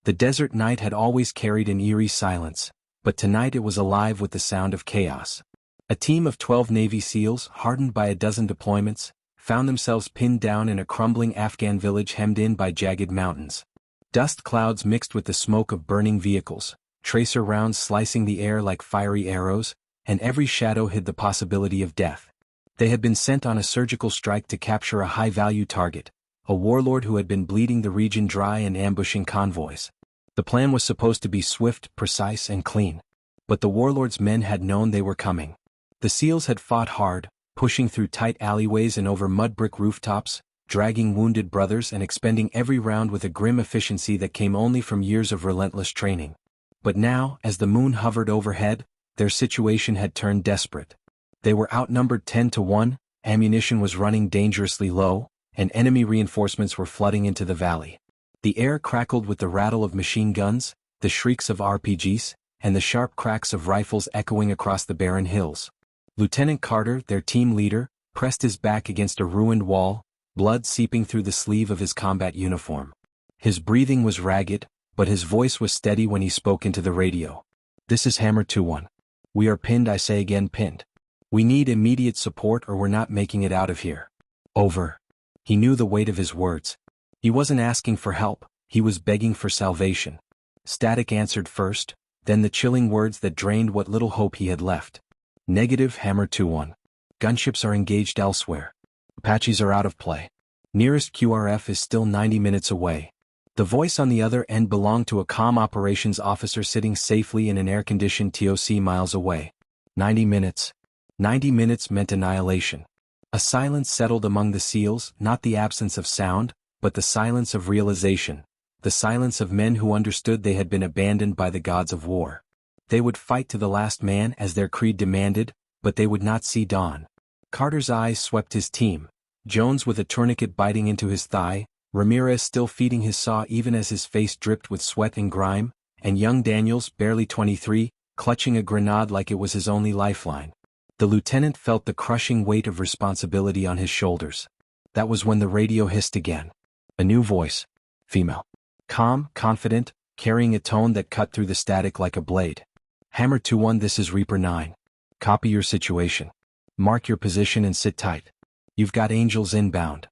The desert night had always carried an eerie silence, but tonight it was alive with the sound of chaos. A team of 12 Navy SEALs, hardened by a dozen deployments, found themselves pinned down in a crumbling Afghan village hemmed in by jagged mountains. Dust clouds mixed with the smoke of burning vehicles, tracer rounds slicing the air like fiery arrows, and every shadow hid the possibility of death. They had been sent on a surgical strike to capture a high-value target, a warlord who had been bleeding the region dry and ambushing convoys. The plan was supposed to be swift, precise, and clean. But the warlord's men had known they were coming. The SEALs had fought hard, pushing through tight alleyways and over mud-brick rooftops, dragging wounded brothers and expending every round with a grim efficiency that came only from years of relentless training. But now, as the moon hovered overhead, their situation had turned desperate. They were outnumbered 10-1, ammunition was running dangerously low, and enemy reinforcements were flooding into the valley. The air crackled with the rattle of machine guns, the shrieks of RPGs, and the sharp cracks of rifles echoing across the barren hills. Lieutenant Carter, their team leader, pressed his back against a ruined wall, blood seeping through the sleeve of his combat uniform. His breathing was ragged, but his voice was steady when he spoke into the radio. "This is Hammer 2-1. We are pinned, I say again, pinned. We need immediate support or we're not making it out of here. Over." He knew the weight of his words. He wasn't asking for help, he was begging for salvation. Static answered first, then the chilling words that drained what little hope he had left. "Negative, Hammer 2-1. Gunships are engaged elsewhere. Apaches are out of play. Nearest QRF is still 90 minutes away." The voice on the other end belonged to a comm operations officer sitting safely in an air-conditioned TOC miles away. 90 minutes. 90 minutes meant annihilation. A silence settled among the SEALs, not the absence of sound, but the silence of realization, the silence of men who understood they had been abandoned by the gods of war. They would fight to the last man as their creed demanded, but they would not see dawn. Carter's eyes swept his team, Jones with a tourniquet biting into his thigh, Ramirez still feeding his saw even as his face dripped with sweat and grime, and young Daniels, barely 23, clutching a grenade like it was his only lifeline. The lieutenant felt the crushing weight of responsibility on his shoulders. That was when the radio hissed again. A new voice. Female. Calm, confident, carrying a tone that cut through the static like a blade. "Hammer 2-1, this is Reaper 9. Copy your situation. Mark your position and sit tight. You've got angels inbound."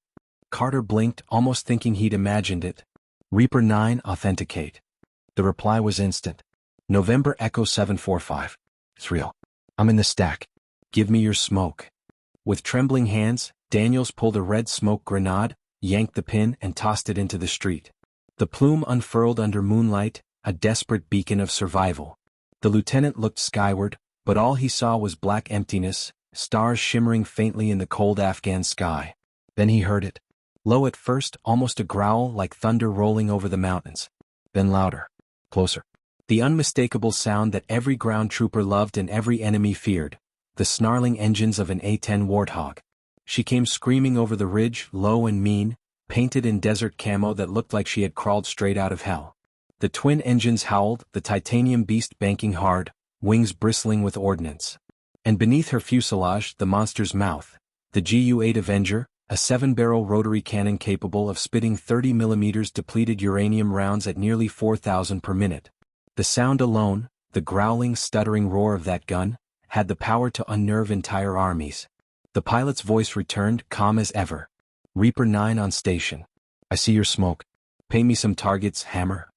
Carter blinked, almost thinking he'd imagined it. "Reaper 9, authenticate." The reply was instant. "November Echo 745. It's real. I'm in the stack. Give me your smoke." With trembling hands, Daniels pulled a red smoke grenade, yanked the pin and tossed it into the street. The plume unfurled under moonlight, a desperate beacon of survival. The lieutenant looked skyward, but all he saw was black emptiness, stars shimmering faintly in the cold Afghan sky. Then he heard it. Low at first, almost a growl like thunder rolling over the mountains. Then louder. Closer. The unmistakable sound that every ground trooper loved and every enemy feared. The snarling engines of an A-10 Warthog. She came screaming over the ridge, low and mean, painted in desert camo that looked like she had crawled straight out of hell. The twin engines howled, the titanium beast banking hard, wings bristling with ordnance. And beneath her fuselage, the monster's mouth, the Gu-8 Avenger, a 7-barrel rotary cannon capable of spitting 30mm depleted uranium rounds at nearly 4,000 per minute. The sound alone, the growling, stuttering roar of that gun, had the power to unnerve entire armies. The pilot's voice returned, calm as ever. "Reaper 9 on station. I see your smoke. Pay me some targets, Hammer."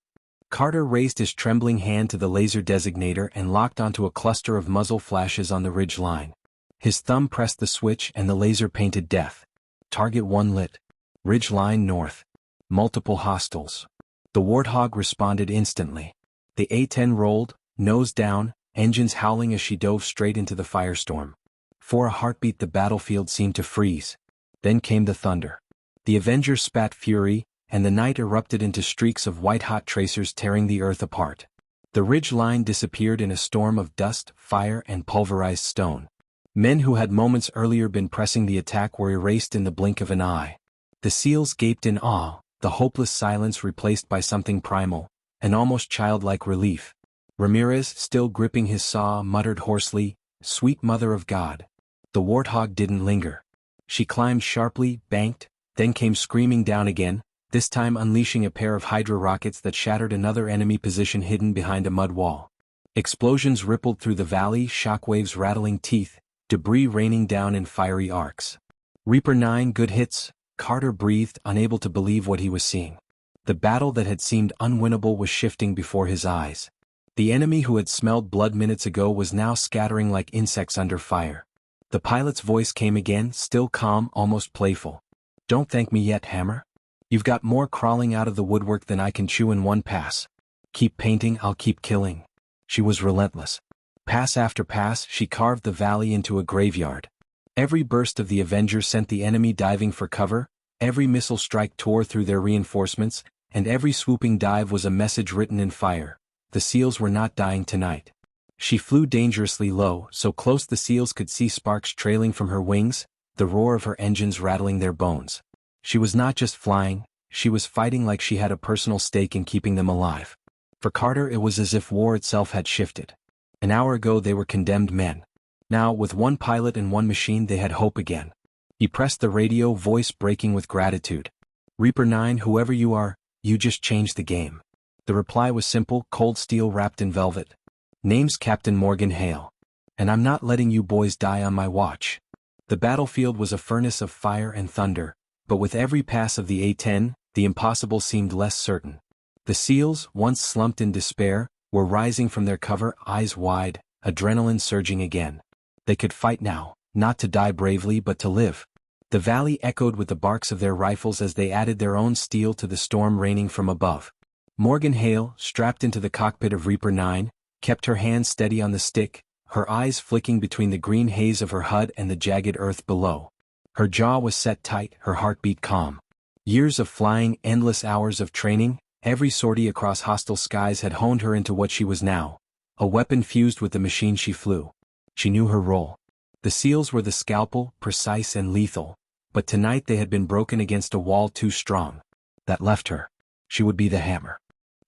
Carter raised his trembling hand to the laser designator and locked onto a cluster of muzzle flashes on the ridge line. His thumb pressed the switch and the laser painted death. Target 1 lit. Ridge line north. Multiple hostiles. The Warthog responded instantly. The A-10 rolled, nose down, engines howling as she dove straight into the firestorm. For a heartbeat the battlefield seemed to freeze. Then came the thunder. The Avenger spat fury, and the night erupted into streaks of white-hot tracers tearing the earth apart. The ridge line disappeared in a storm of dust, fire, and pulverized stone. Men who had moments earlier been pressing the attack were erased in the blink of an eye. The SEALs gaped in awe, the hopeless silence replaced by something primal, an almost childlike relief. Ramirez, still gripping his saw, muttered hoarsely, "Sweet Mother of God." The Warthog didn't linger. She climbed sharply, banked, then came screaming down again, this time unleashing a pair of Hydra rockets that shattered another enemy position hidden behind a mud wall. Explosions rippled through the valley, shockwaves rattling teeth, debris raining down in fiery arcs. Reaper 9 good hits, Carter breathed, unable to believe what he was seeing. The battle that had seemed unwinnable was shifting before his eyes. The enemy who had smelled blood minutes ago was now scattering like insects under fire. The pilot's voice came again, still calm, almost playful. "Don't thank me yet, Hammer. You've got more crawling out of the woodwork than I can chew in one pass. Keep painting, I'll keep killing." She was relentless. Pass after pass, she carved the valley into a graveyard. Every burst of the Avenger sent the enemy diving for cover, every missile strike tore through their reinforcements, and every swooping dive was a message written in fire. The SEALs were not dying tonight. She flew dangerously low, so close the SEALs could see sparks trailing from her wings, the roar of her engines rattling their bones. She was not just flying, she was fighting like she had a personal stake in keeping them alive. For Carter it was as if war itself had shifted. An hour ago they were condemned men. Now, with one pilot and one machine, they had hope again. He pressed the radio, voice breaking with gratitude. "Reaper 9, whoever you are, you just changed the game." The reply was simple, cold steel wrapped in velvet. "Name's Captain Morgan Hale. And I'm not letting you boys die on my watch." The battlefield was a furnace of fire and thunder, but with every pass of the A-10, the impossible seemed less certain. The SEALs, once slumped in despair, were rising from their cover, eyes wide, adrenaline surging again. They could fight now, not to die bravely but to live. The valley echoed with the barks of their rifles as they added their own steel to the storm raining from above. Morgan Hale, strapped into the cockpit of Reaper 9, kept her hands steady on the stick, her eyes flicking between the green haze of her HUD and the jagged earth below. Her jaw was set tight, her heartbeat calm. Years of flying, endless hours of training, every sortie across hostile skies had honed her into what she was now, a weapon fused with the machine she flew. She knew her role. The SEALs were the scalpel, precise and lethal, but tonight they had been broken against a wall too strong. That left her. She would be the hammer.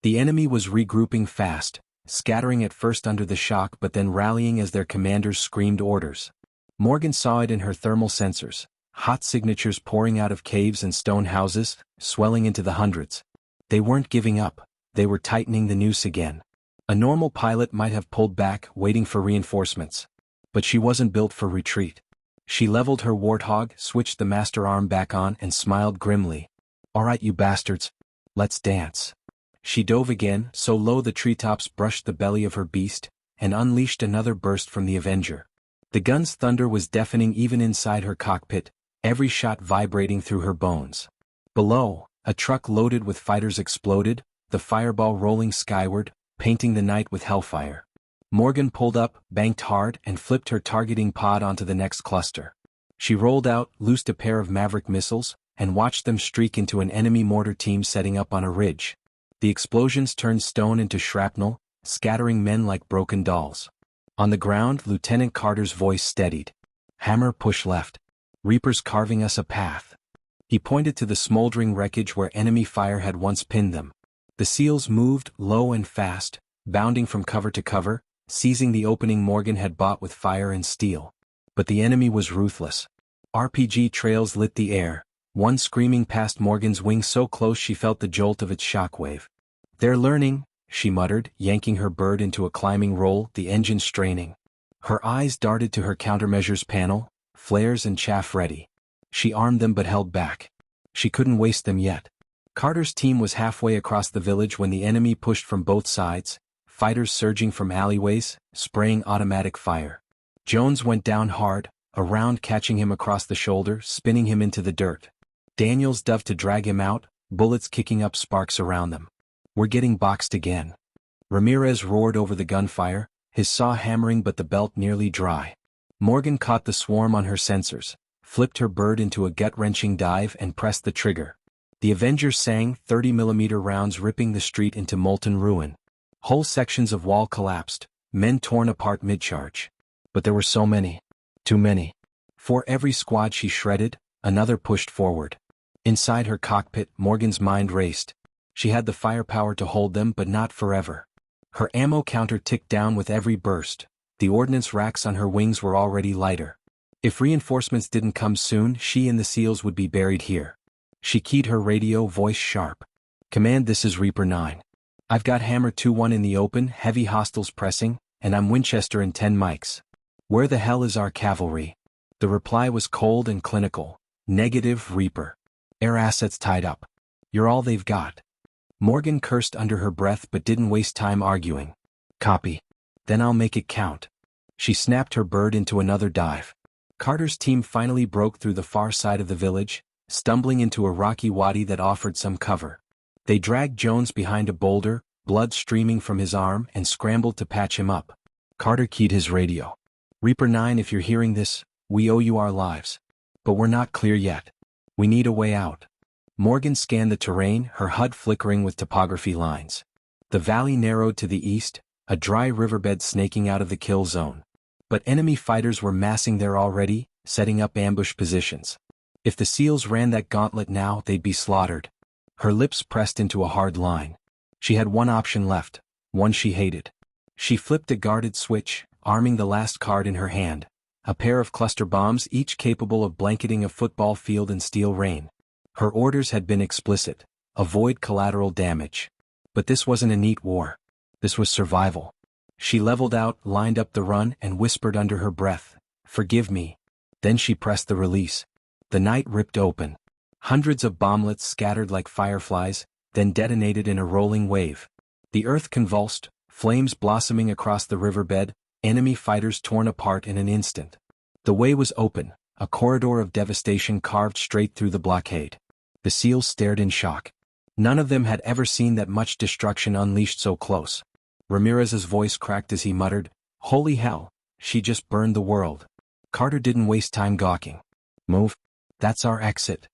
The enemy was regrouping fast, scattering at first under the shock but then rallying as their commanders screamed orders. Morgan saw it in her thermal sensors, hot signatures pouring out of caves and stone houses, swelling into the hundreds. They weren't giving up, they were tightening the noose again. A normal pilot might have pulled back, waiting for reinforcements. But she wasn't built for retreat. She leveled her warthog, switched the master arm back on and smiled grimly. "All right, you bastards. Let's dance." She dove again, so low the treetops brushed the belly of her beast, and unleashed another burst from the Avenger. The gun's thunder was deafening even inside her cockpit, every shot vibrating through her bones. Below, a truck loaded with fighters exploded, the fireball rolling skyward, painting the night with hellfire. Morgan pulled up, banked hard, and flipped her targeting pod onto the next cluster. She rolled out, loosed a pair of Maverick missiles, and watched them streak into an enemy mortar team setting up on a ridge. The explosions turned stone into shrapnel, scattering men like broken dolls. On the ground, Lieutenant Carter's voice steadied. "Hammer, push left. Reapers carving us a path." He pointed to the smoldering wreckage where enemy fire had once pinned them. The SEALs moved, low and fast, bounding from cover to cover, seizing the opening Morgan had bought with fire and steel. But the enemy was ruthless. RPG trails lit the air, one screaming past Morgan's wing so close she felt the jolt of its shockwave. "They're learning," she muttered, yanking her bird into a climbing roll, the engine straining. Her eyes darted to her countermeasures panel, flares and chaff ready. She armed them but held back. She couldn't waste them yet. Carter's team was halfway across the village when the enemy pushed from both sides, fighters surging from alleyways, spraying automatic fire. Jones went down hard, a round catching him across the shoulder, spinning him into the dirt. Daniels dove to drag him out, bullets kicking up sparks around them. "We're getting boxed again." Ramirez roared over the gunfire, his saw hammering but the belt nearly dry. Morgan caught the swarm on her sensors, flipped her bird into a gut-wrenching dive and pressed the trigger. The Avenger sang, 30mm rounds ripping the street into molten ruin. Whole sections of wall collapsed, men torn apart mid-charge. But there were so many. Too many. For every squad she shredded, another pushed forward. Inside her cockpit, Morgan's mind raced. She had the firepower to hold them but not forever. Her ammo counter ticked down with every burst. The ordnance racks on her wings were already lighter. If reinforcements didn't come soon, she and the SEALs would be buried here. She keyed her radio, voice sharp. Command, this is Reaper 9. I've got Hammer 2-1 in the open, heavy hostiles pressing, and I'm Winchester in 10 mics. Where the hell is our cavalry? The reply was cold and clinical. Negative, Reaper. Air assets tied up. You're all they've got. Morgan cursed under her breath but didn't waste time arguing. Copy. Then I'll make it count. She snapped her bird into another dive. Carter's team finally broke through the far side of the village, stumbling into a rocky wadi that offered some cover. They dragged Jones behind a boulder, blood streaming from his arm, and scrambled to patch him up. Carter keyed his radio. Reaper 9, if you're hearing this, we owe you our lives. But we're not clear yet. We need a way out. Morgan scanned the terrain, her HUD flickering with topography lines. The valley narrowed to the east, a dry riverbed snaking out of the kill zone. But enemy fighters were massing there already, setting up ambush positions. If the SEALs ran that gauntlet now, they'd be slaughtered. Her lips pressed into a hard line. She had one option left, one she hated. She flipped a guarded switch, arming the last card in her hand. A pair of cluster bombs, each capable of blanketing a football field in steel rain. Her orders had been explicit: avoid collateral damage. But this wasn't a neat war. This was survival. She leveled out, lined up the run, and whispered under her breath, "Forgive me." Then she pressed the release. The night ripped open. Hundreds of bomblets scattered like fireflies, then detonated in a rolling wave. The earth convulsed, flames blossoming across the riverbed, enemy fighters torn apart in an instant. The way was open, a corridor of devastation carved straight through the blockade. The SEALs stared in shock. None of them had ever seen that much destruction unleashed so close. Ramirez's voice cracked as he muttered, "Holy hell, she just burned the world." Carter didn't waste time gawking. "Move. That's our exit."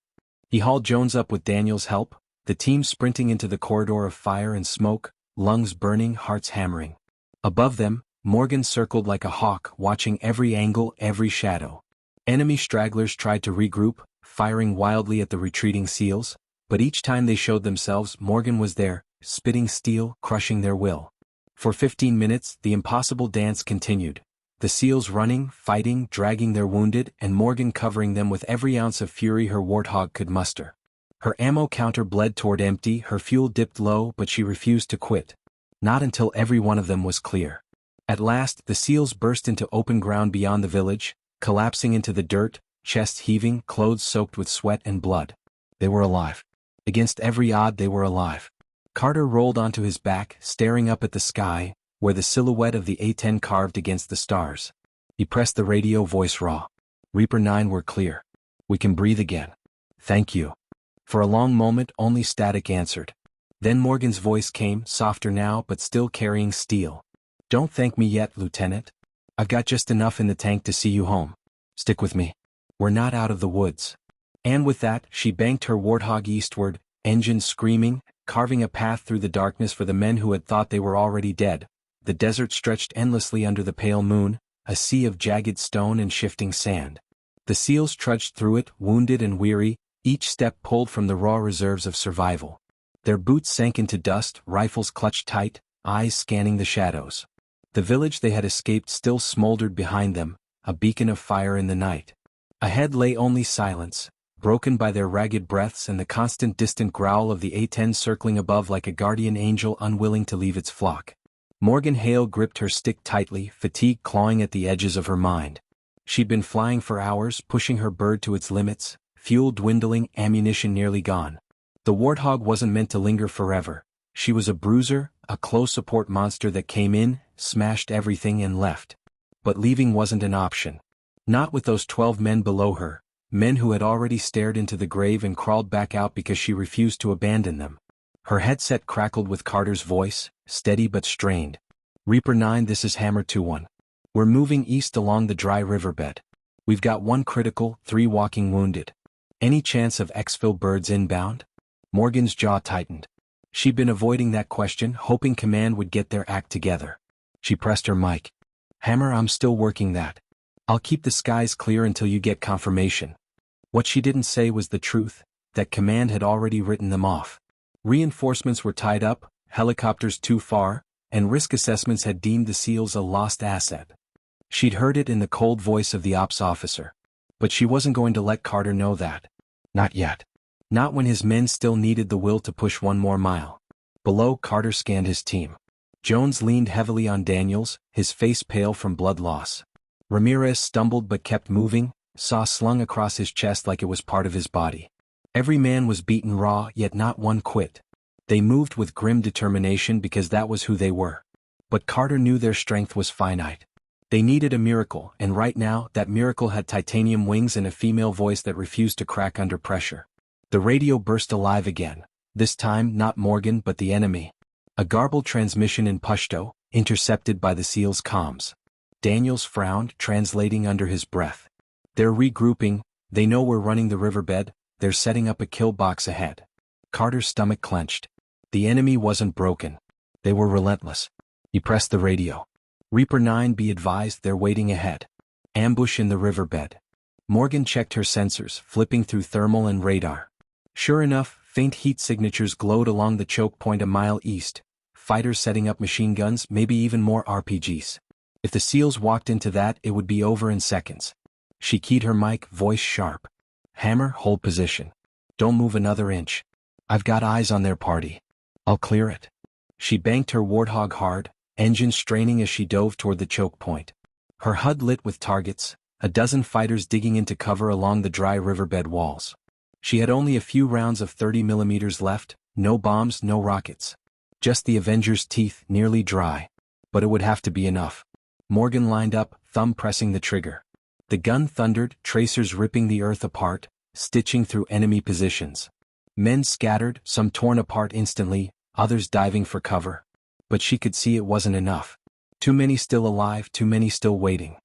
He hauled Jones up with Daniel's help, the team sprinting into the corridor of fire and smoke, lungs burning, hearts hammering. Above them, Morgan circled like a hawk, watching every angle, every shadow. Enemy stragglers tried to regroup, firing wildly at the retreating SEALs, but each time they showed themselves, Morgan was there, spitting steel, crushing their will. For 15 minutes, the impossible dance continued. The SEALs running, fighting, dragging their wounded, and Morgan covering them with every ounce of fury her warthog could muster. Her ammo counter bled toward empty, her fuel dipped low, but she refused to quit. Not until every one of them was clear. At last, the SEALs burst into open ground beyond the village, collapsing into the dirt, chests heaving, clothes soaked with sweat and blood. They were alive. Against every odd, they were alive. Carter rolled onto his back, staring up at the sky, where the silhouette of the A-10 carved against the stars. He pressed the radio, voice raw. "Reaper 9, we're clear. We can breathe again. Thank you." For a long moment, only static answered. Then Morgan's voice came, softer now but still carrying steel. "Don't thank me yet, Lieutenant. I've got just enough in the tank to see you home. Stick with me. We're not out of the woods." And with that, she banked her warthog eastward, engines screaming, carving a path through the darkness for the men who had thought they were already dead. The desert stretched endlessly under the pale moon, a sea of jagged stone and shifting sand. The SEALs trudged through it, wounded and weary, each step pulled from the raw reserves of survival. Their boots sank into dust, rifles clutched tight, eyes scanning the shadows. The village they had escaped still smoldered behind them, a beacon of fire in the night. Ahead lay only silence, broken by their ragged breaths and the constant distant growl of the A-10 circling above like a guardian angel unwilling to leave its flock. Morgan Hale gripped her stick tightly, fatigue clawing at the edges of her mind. She'd been flying for hours, pushing her bird to its limits, fuel dwindling, ammunition nearly gone. The warthog wasn't meant to linger forever. She was a bruiser, a close support monster that came in, smashed everything and left. But leaving wasn't an option. Not with those 12 men below her, men who had already stared into the grave and crawled back out because she refused to abandon them. Her headset crackled with Carter's voice, steady but strained. "Reaper 9, this is Hammer 2-1. We're moving east along the dry riverbed. We've got 1 critical, 3 walking wounded. Any chance of exfil birds inbound?" Morgan's jaw tightened. She'd been avoiding that question, hoping command would get their act together. She pressed her mic. "Hammer, I'm still working that. I'll keep the skies clear until you get confirmation." What she didn't say was the truth, that command had already written them off. Reinforcements were tied up, helicopters too far, and risk assessments had deemed the SEALs a lost asset. She'd heard it in the cold voice of the ops officer. But she wasn't going to let Carter know that. Not yet. Not when his men still needed the will to push one more mile. Below, Carter scanned his team. Jones leaned heavily on Daniels, his face pale from blood loss. Ramirez stumbled but kept moving, saw slung across his chest like it was part of his body. Every man was beaten raw, yet not one quit. They moved with grim determination because that was who they were. But Carter knew their strength was finite. They needed a miracle, and right now, that miracle had titanium wings and a female voice that refused to crack under pressure. The radio burst alive again. This time, not Morgan but the enemy. A garbled transmission in Pashto, intercepted by the SEAL's comms. Daniels frowned, translating under his breath. They're regrouping, they know we're running the riverbed, they're setting up a kill box ahead. Carter's stomach clenched. The enemy wasn't broken. They were relentless. He pressed the radio. Reaper 9, be advised, they're waiting ahead. Ambush in the riverbed. Morgan checked her sensors, flipping through thermal and radar. Sure enough, faint heat signatures glowed along the choke point a mile east. Fighters setting up machine guns, maybe even more RPGs. If the SEALs walked into that, it would be over in seconds. She keyed her mic, voice sharp. Hammer, hold position. Don't move another inch. I've got eyes on their party. I'll clear it. She banked her Warthog hard, engine straining as she dove toward the choke point. Her HUD lit with targets, a dozen fighters digging into cover along the dry riverbed walls. She had only a few rounds of 30mm left, no bombs, no rockets. Just the Avenger's teeth, nearly dry. But it would have to be enough. Morgan lined up, thumb pressing the trigger. The gun thundered, tracers ripping the earth apart, stitching through enemy positions. Men scattered, some torn apart instantly, others diving for cover. But she could see it wasn't enough. Too many still alive, too many still waiting.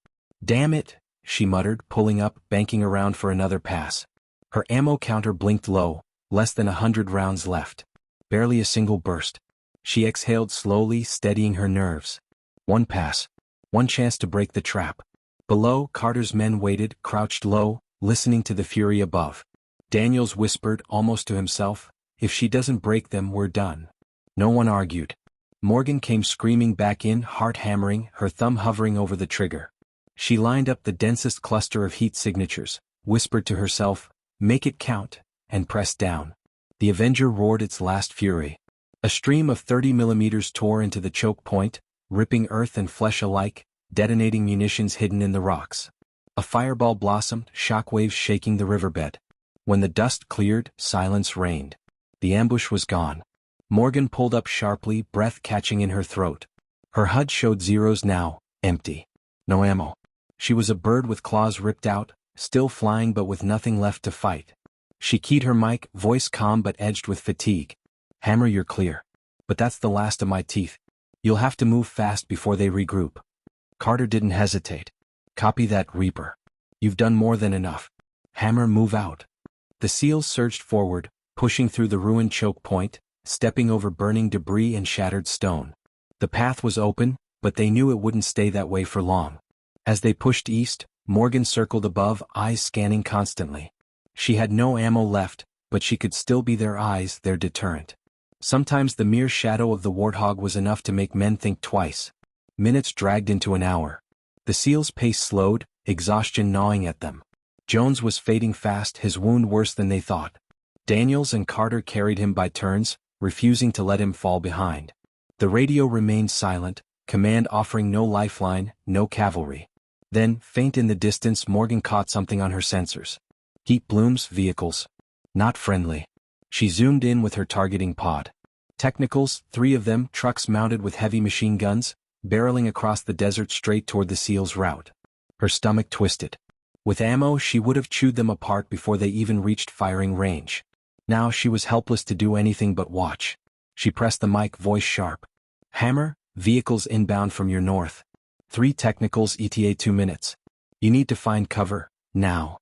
Damn it, she muttered, pulling up, banking around for another pass. Her ammo counter blinked low, less than 100 rounds left. Barely a single burst. She exhaled slowly, steadying her nerves. One pass. One chance to break the trap. Below, Carter's men waited, crouched low, listening to the fury above. Daniels whispered, almost to himself, if she doesn't break them, we're done. No one argued. Morgan came screaming back in, heart hammering, her thumb hovering over the trigger. She lined up the densest cluster of heat signatures, whispered to herself, make it count, and pressed down. The Avenger roared its last fury. A stream of 30mm tore into the choke point, ripping earth and flesh alike, detonating munitions hidden in the rocks. A fireball blossomed, shockwaves shaking the riverbed. When the dust cleared, silence reigned. The ambush was gone. Morgan pulled up sharply, breath catching in her throat. Her HUD showed zeros now, empty. No ammo. She was a bird with claws ripped out, still flying but with nothing left to fight. She keyed her mic, voice calm but edged with fatigue. Hammer, you're clear. But that's the last of my teeth. You'll have to move fast before they regroup. Carter didn't hesitate. Copy that, Reaper. You've done more than enough. Hammer, move out. The SEALs surged forward, pushing through the ruined choke point, stepping over burning debris and shattered stone. The path was open, but they knew it wouldn't stay that way for long. As they pushed east, Morgan circled above, eyes scanning constantly. She had no ammo left, but she could still be their eyes, their deterrent. Sometimes the mere shadow of the Warthog was enough to make men think twice. Minutes dragged into an hour. The SEALs' pace slowed, exhaustion gnawing at them. Jones was fading fast, his wound worse than they thought. Daniels and Carter carried him by turns, refusing to let him fall behind. The radio remained silent, command offering no lifeline, no cavalry. Then, faint in the distance, Morgan caught something on her sensors. Heat blooms, vehicles. Not friendly. She zoomed in with her targeting pod. Technicals, 3 of them, trucks mounted with heavy machine guns, barreling across the desert straight toward the SEALs' route. Her stomach twisted. With ammo, she would have chewed them apart before they even reached firing range. Now she was helpless to do anything but watch. She pressed the mic, voice sharp. Hammer, vehicles inbound from your north. 3 technicals, ETA 2 minutes. You need to find cover, now.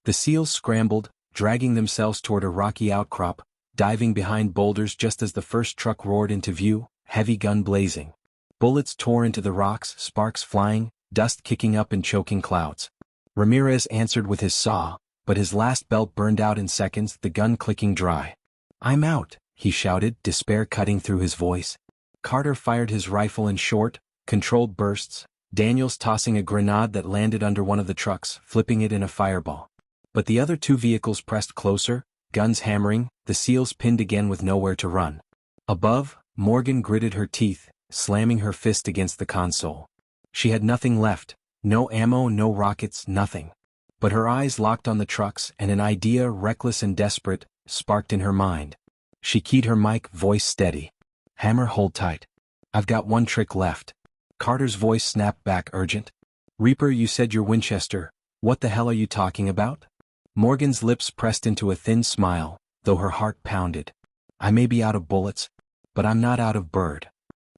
The SEALs scrambled, dragging themselves toward a rocky outcrop, diving behind boulders just as the first truck roared into view, heavy gun blazing. Bullets tore into the rocks, sparks flying, dust kicking up in choking clouds. Ramirez answered with his saw, but his last belt burned out in seconds, the gun clicking dry. I'm out, he shouted, despair cutting through his voice. Carter fired his rifle in short, controlled bursts, Daniels tossing a grenade that landed under one of the trucks, flipping it in a fireball. But the other 2 vehicles pressed closer, guns hammering, the SEALs pinned again with nowhere to run. Above, Morgan gritted her teeth, slamming her fist against the console. She had nothing left, no ammo, no rockets, nothing. But her eyes locked on the trucks, and an idea, reckless and desperate, sparked in her mind. She keyed her mic, voice steady. "Hammer, hold tight. I've got one trick left." Carter's voice snapped back, urgent. "Reaper, you said your Winchester. What the hell are you talking about?" Morgan's lips pressed into a thin smile, though her heart pounded. "I may be out of bullets, but I'm not out of bird."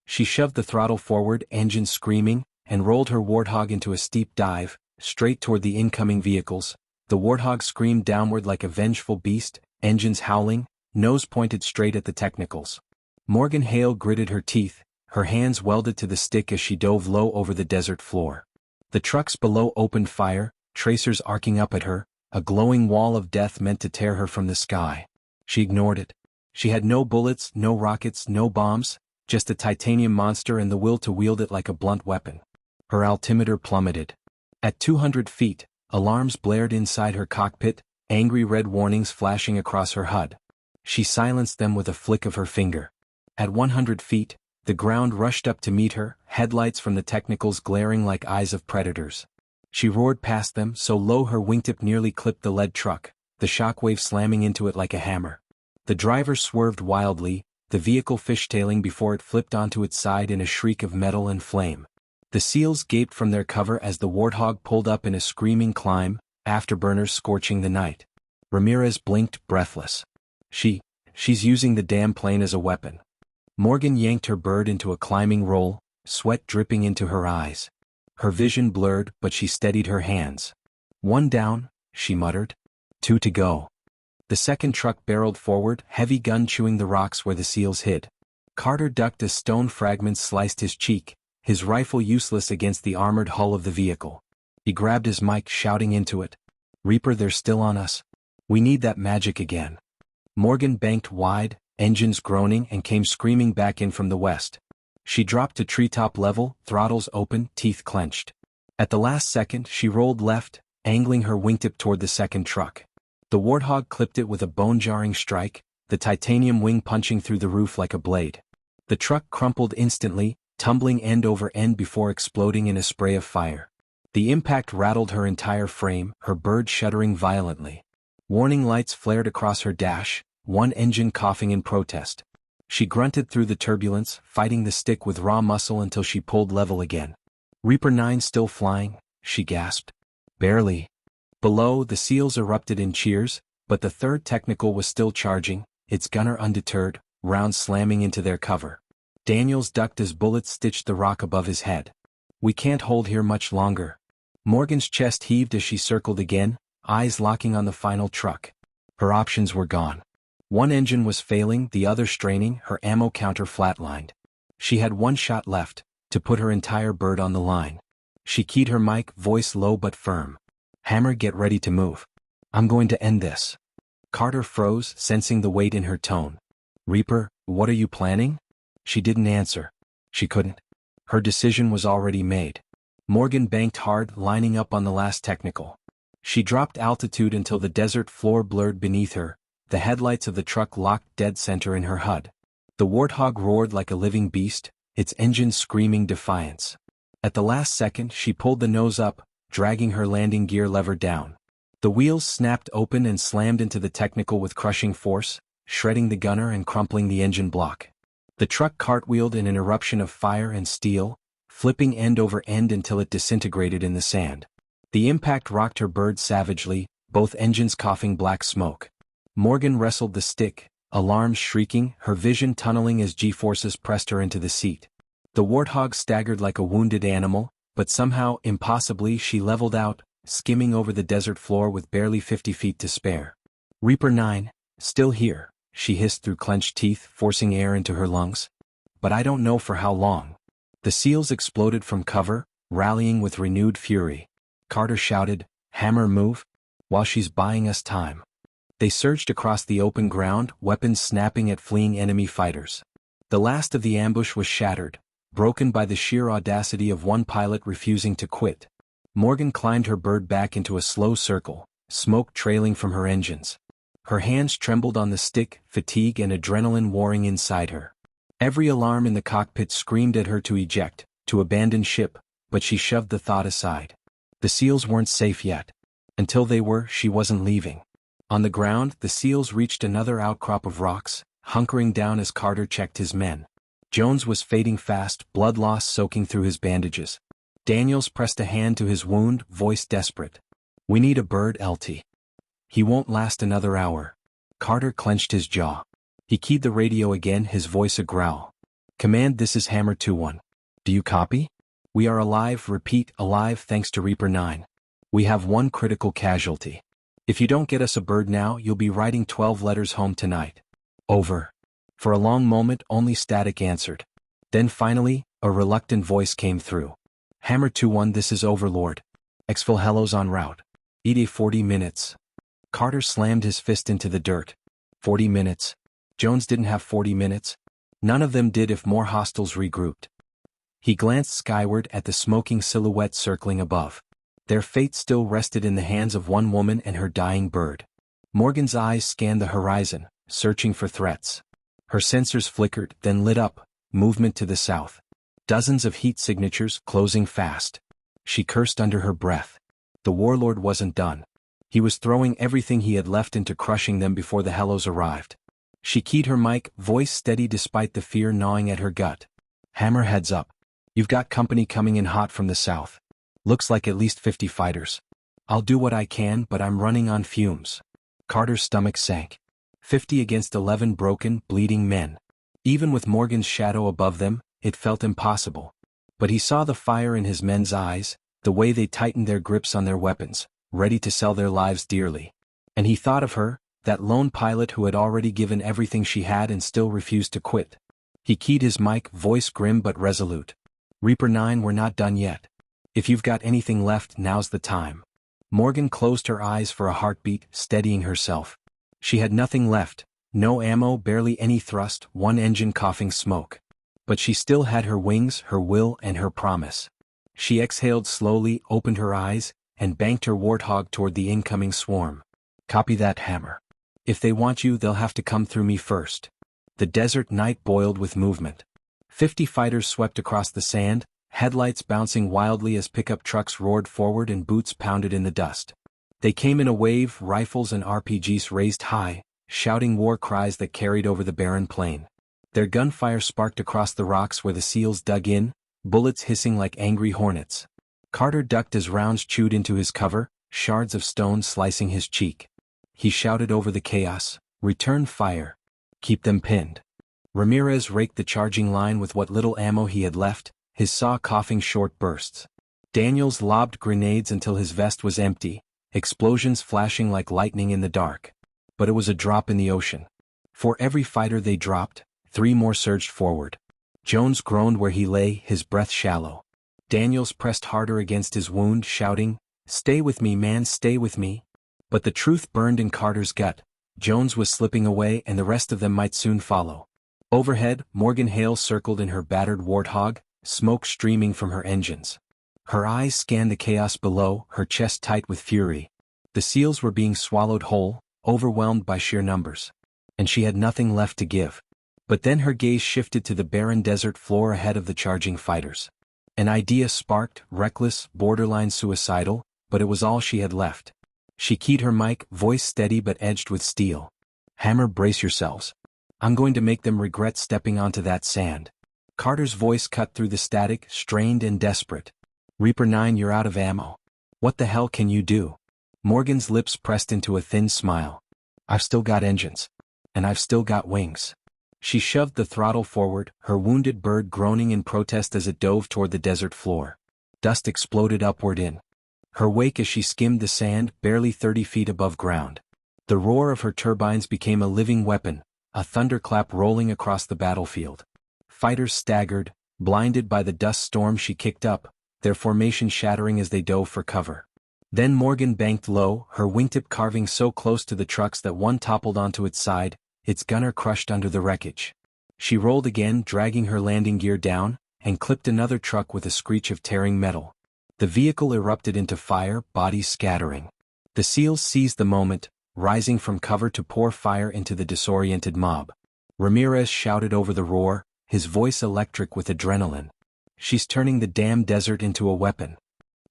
She shoved the throttle forward, engine screaming, and rolled her Warthog into a steep dive, straight toward the incoming vehicles. The Warthog screamed downward like a vengeful beast, engines howling, nose pointed straight at the technicals. Morgan Hale gritted her teeth, her hands welded to the stick as she dove low over the desert floor. The trucks below opened fire, tracers arcing up at her, a glowing wall of death meant to tear her from the sky. She ignored it. She had no bullets, no rockets, no bombs, just a titanium monster and the will to wield it like a blunt weapon. Her altimeter plummeted. At 200 feet, alarms blared inside her cockpit, angry red warnings flashing across her HUD. She silenced them with a flick of her finger. At 100 feet, the ground rushed up to meet her, headlights from the technicals glaring like eyes of predators. She roared past them, so low her wingtip nearly clipped the lead truck, the shockwave slamming into it like a hammer. The driver swerved wildly, the vehicle fishtailing before it flipped onto its side in a shriek of metal and flame. The SEALs gaped from their cover as the Warthog pulled up in a screaming climb, afterburners scorching the night. Ramirez blinked, breathless. She's using the damn plane as a weapon. Morgan yanked her bird into a climbing roll, sweat dripping into her eyes. Her vision blurred, but she steadied her hands. "One down," she muttered. "Two to go." The second truck barreled forward, heavy gun chewing the rocks where the SEALs hid. Carter ducked as stone fragments sliced his cheek, his rifle useless against the armored hull of the vehicle. He grabbed his mic, shouting into it. "Reaper, they're still on us. We need that magic again." Morgan banked wide, engines groaning, and came screaming back in from the west. She dropped to treetop level, throttles open, teeth clenched. At the last second, she rolled left, angling her wingtip toward the second truck. The Warthog clipped it with a bone-jarring strike, the titanium wing punching through the roof like a blade. The truck crumpled instantly, tumbling end over end before exploding in a spray of fire. The impact rattled her entire frame, her bird shuddering violently. Warning lights flared across her dash, one engine coughing in protest. She grunted through the turbulence, fighting the stick with raw muscle until she pulled level again. "Reaper 9 still flying?" she gasped. "Barely." Below, the SEALs erupted in cheers, but the third technical was still charging, its gunner undeterred, rounds slamming into their cover. Daniels ducked as bullets stitched the rock above his head. "We can't hold here much longer." Morgan's chest heaved as she circled again, eyes locking on the final truck. Her options were gone. One engine was failing, the other straining, her ammo counter flatlined. She had one shot left, to put her entire bird on the line. She keyed her mic, voice low but firm. "Hammer, get ready to move. I'm going to end this." Carter froze, sensing the weight in her tone. "Reaper, what are you planning?" She didn't answer. She couldn't. Her decision was already made. Morgan banked hard, lining up on the last technical. She dropped altitude until the desert floor blurred beneath her, the headlights of the truck locked dead center in her HUD. The Warthog roared like a living beast, its engines screaming defiance. At the last second, she pulled the nose up, dragging her landing gear lever down. The wheels snapped open and slammed into the technical with crushing force, shredding the gunner and crumpling the engine block. The truck cartwheeled in an eruption of fire and steel, flipping end over end until it disintegrated in the sand. The impact rocked her bird savagely, both engines coughing black smoke. Morgan wrestled the stick, alarms shrieking, her vision tunneling as G-forces pressed her into the seat. The Warthog staggered like a wounded animal, but somehow, impossibly, she leveled out, skimming over the desert floor with barely 50 feet to spare. "Reaper 9, still here," she hissed through clenched teeth, forcing air into her lungs. "But I don't know for how long." The SEALs exploded from cover, rallying with renewed fury. Carter shouted, "Hammer, move! While she's buying us time." They surged across the open ground, weapons snapping at fleeing enemy fighters. The last of the ambush was shattered, broken by the sheer audacity of one pilot refusing to quit. Morgan climbed her bird back into a slow circle, smoke trailing from her engines. Her hands trembled on the stick, fatigue and adrenaline warring inside her. Every alarm in the cockpit screamed at her to eject, to abandon ship, but she shoved the thought aside. The SEALs weren't safe yet. Until they were, she wasn't leaving. On the ground, the SEALs reached another outcrop of rocks, hunkering down as Carter checked his men. Jones was fading fast, blood loss soaking through his bandages. Daniels pressed a hand to his wound, voice desperate. "We need a bird, LT. He won't last another hour." Carter clenched his jaw. He keyed the radio again, his voice a growl. "Command, this is Hammer 2-1. Do you copy? We are alive, repeat, alive thanks to Reaper 9. We have one critical casualty. If you don't get us a bird now, you'll be writing 12 letters home tonight. Over." For a long moment only static answered. Then finally, a reluctant voice came through. "Hammer 2-1, this is Overlord. Exfil hellos en route. ETA 40 minutes. Carter slammed his fist into the dirt. 40 minutes. Jones didn't have 40 minutes. None of them did if more hostiles regrouped. He glanced skyward at the smoking silhouette circling above. Their fate still rested in the hands of one woman and her dying bird. Morgan's eyes scanned the horizon, searching for threats. Her sensors flickered, then lit up, movement to the south. Dozens of heat signatures closing fast. She cursed under her breath. The warlord wasn't done. He was throwing everything he had left into crushing them before the hellos arrived. She keyed her mic, voice steady despite the fear gnawing at her gut. "Hammer, heads up. You've got company coming in hot from the south. Looks like at least 50 fighters. I'll do what I can, but I'm running on fumes." Carter's stomach sank. 50 against 11 broken, bleeding men. Even with Morgan's shadow above them, it felt impossible. But he saw the fire in his men's eyes, the way they tightened their grips on their weapons, ready to sell their lives dearly. And he thought of her, that lone pilot who had already given everything she had and still refused to quit. He keyed his mic, voice grim but resolute. "Reaper 9, we're not done yet. If you've got anything left, now's the time." Morgan closed her eyes for a heartbeat, steadying herself. She had nothing left, no ammo, barely any thrust, one engine coughing smoke. But she still had her wings, her will, and her promise. She exhaled slowly, opened her eyes, and banked her warthog toward the incoming swarm. "Copy that, Hammer. If they want you, they'll have to come through me first." The desert night boiled with movement. 50 fighters swept across the sand, headlights bouncing wildly as pickup trucks roared forward and boots pounded in the dust. They came in a wave, rifles and RPGs raised high, shouting war cries that carried over the barren plain. Their gunfire sparked across the rocks where the SEALs dug in, bullets hissing like angry hornets. Carter ducked as rounds chewed into his cover, shards of stone slicing his cheek. He shouted over the chaos, "Return fire. Keep them pinned." Ramirez raked the charging line with what little ammo he had left, his saw coughing short bursts. Daniels lobbed grenades until his vest was empty, explosions flashing like lightning in the dark. But it was a drop in the ocean. For every fighter they dropped, 3 more surged forward. Jones groaned where he lay, his breath shallow. Daniels pressed harder against his wound, shouting, "Stay with me, man, stay with me." But the truth burned in Carter's gut. Jones was slipping away and the rest of them might soon follow. Overhead, Morgan Hale circled in her battered warthog, smoke streaming from her engines. Her eyes scanned the chaos below, her chest tight with fury. The SEALs were being swallowed whole, overwhelmed by sheer numbers. And she had nothing left to give. But then her gaze shifted to the barren desert floor ahead of the charging fighters. An idea sparked, reckless, borderline suicidal, but it was all she had left. She keyed her mic, voice steady but edged with steel. "Hammer, brace yourselves. I'm going to make them regret stepping onto that sand." Carter's voice cut through the static, strained and desperate. "Reaper 9, you're out of ammo. What the hell can you do?" Morgan's lips pressed into a thin smile. "I've still got engines. And I've still got wings." She shoved the throttle forward, her wounded bird groaning in protest as it dove toward the desert floor. Dust exploded upward in her wake as she skimmed the sand, barely 30 feet above ground. The roar of her turbines became a living weapon, a thunderclap rolling across the battlefield. Fighters staggered, blinded by the dust storm she kicked up, their formation shattering as they dove for cover. Then Morgan banked low, her wingtip carving so close to the trucks that one toppled onto its side, its gunner crushed under the wreckage. She rolled again, dragging her landing gear down, and clipped another truck with a screech of tearing metal. The vehicle erupted into fire, bodies scattering. The SEALs seized the moment, rising from cover to pour fire into the disoriented mob. Ramirez shouted over the roar, his voice electric with adrenaline. "She's turning the damn desert into a weapon."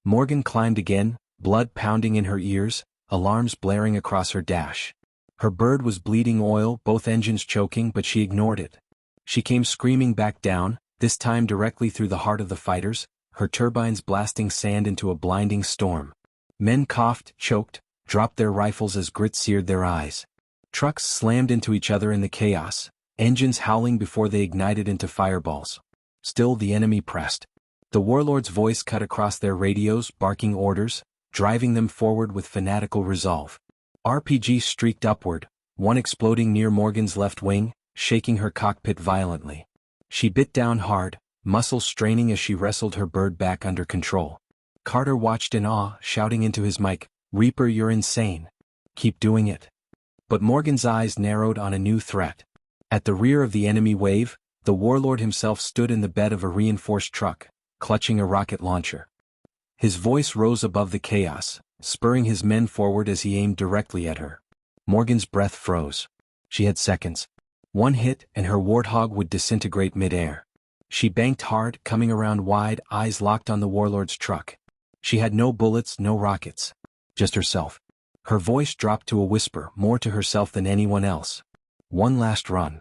Morgan climbed again, blood pounding in her ears, alarms blaring across her dash. Her bird was bleeding oil, both engines choking, but she ignored it. She came screaming back down, this time directly through the heart of the fighters, her turbines blasting sand into a blinding storm. Men coughed, choked, dropped their rifles as grit seared their eyes. Trucks slammed into each other in the chaos, engines howling before they ignited into fireballs. Still the enemy pressed. The warlord's voice cut across their radios, barking orders, driving them forward with fanatical resolve. RPGs streaked upward, one exploding near Morgan's left wing, shaking her cockpit violently. She bit down hard, muscles straining as she wrestled her bird back under control. Carter watched in awe, shouting into his mic, "Reaper, you're insane. Keep doing it." But Morgan's eyes narrowed on a new threat. At the rear of the enemy wave, the warlord himself stood in the bed of a reinforced truck, clutching a rocket launcher. His voice rose above the chaos, spurring his men forward as he aimed directly at her. Morgan's breath froze. She had seconds. One hit and her warthog would disintegrate mid-air. She banked hard, coming around wide, eyes locked on the warlord's truck. She had no bullets, no rockets. Just herself. Her voice dropped to a whisper, more to herself than anyone else. One last run.